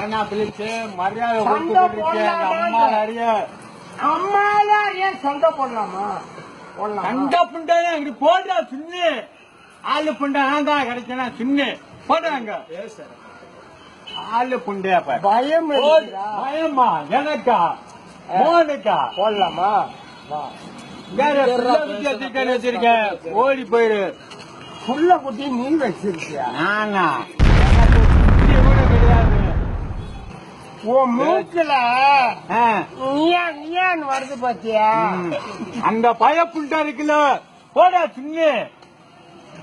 ஏன்னா பிலிப்ஸ் மரியாதை அம்மா அறிய அம்மாதான் ஏன் சண்டை போடலாமா? சண்டை புண்டை இப்படி போடுறா சின்ன ஆளு புண்டை நான் தான் கிடைச்சேன்னா சின்ன போடுறாங்க ஆளு புண்டையா பயம் பயமா எனக்கா மோனுக்கா போடலாமா? வச்சிருக்கேன் ஓடி போயிரு. புள்ள குட்டி நீ வச்சிருக்கியா? நானா எனக்கு கூட கிடையாது. உன் மூக்குல நீயான்னு வருது பாத்தியா? அந்த பய புண்டா இருக்குல்ல போடா சின்ன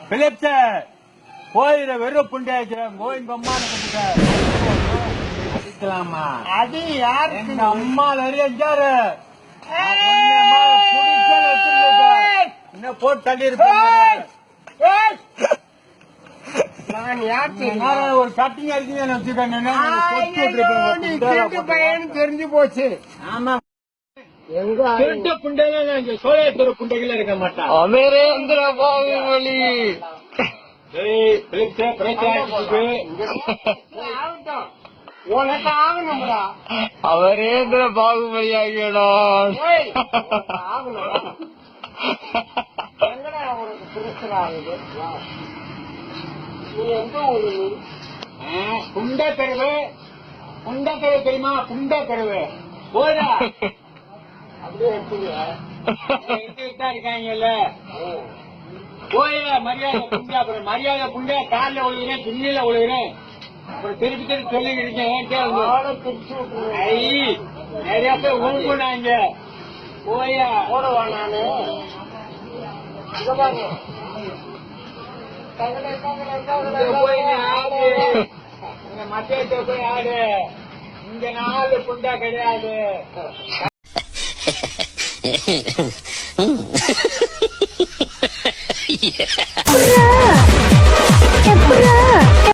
பிலிப்ஸ போயிட வெறும் புண்டாச்சு கோவிந்த் அம்மா அடிக்கலாமா? அது யாருக்கு? எங்க அம்மா நிறைய என்ன போட்டு தள்ளி இருப்பேன். நான் யாருக்கு ஒரு கட்டிங் அடிச்சு பையன் தெரிஞ்சு போச்சு. ஆமா எங்க திருட்ட புண்டையில சோழேஸ்வர புண்டைகள் இருக்க மாட்டான். அமரேந்திர பாகுபலி உனக்கு ஆகணும்டா. அவரேந்திர பாகுபலி ஆகியடான். எங்கடா உனக்கு பிரச்சனை ஆகுது? நீ எந்த ஊரு? புண்டை தெருவு புண்டை தெருவு தெரியுமா? புண்டை தெருவு போடா அப்படியே எடுத்துக்கியா? இருக்காங்கல்ல போய மரியாதை புண்டை அப்புறம் மரியாதை புண்டை காலில் விழுகிறேன் பின்னில விழுகிறேன் அப்புறம் திருப்பி திருப்பி சொல்லிக்கிட்டு இருக்கேன். நிறைய பேர் ஊங்குனாங்க போயா போடுவா நானு போய் ஆடு இங்க மத்தியத்தை போய் ஆடு. இங்க 4 புண்டா கிடையாது.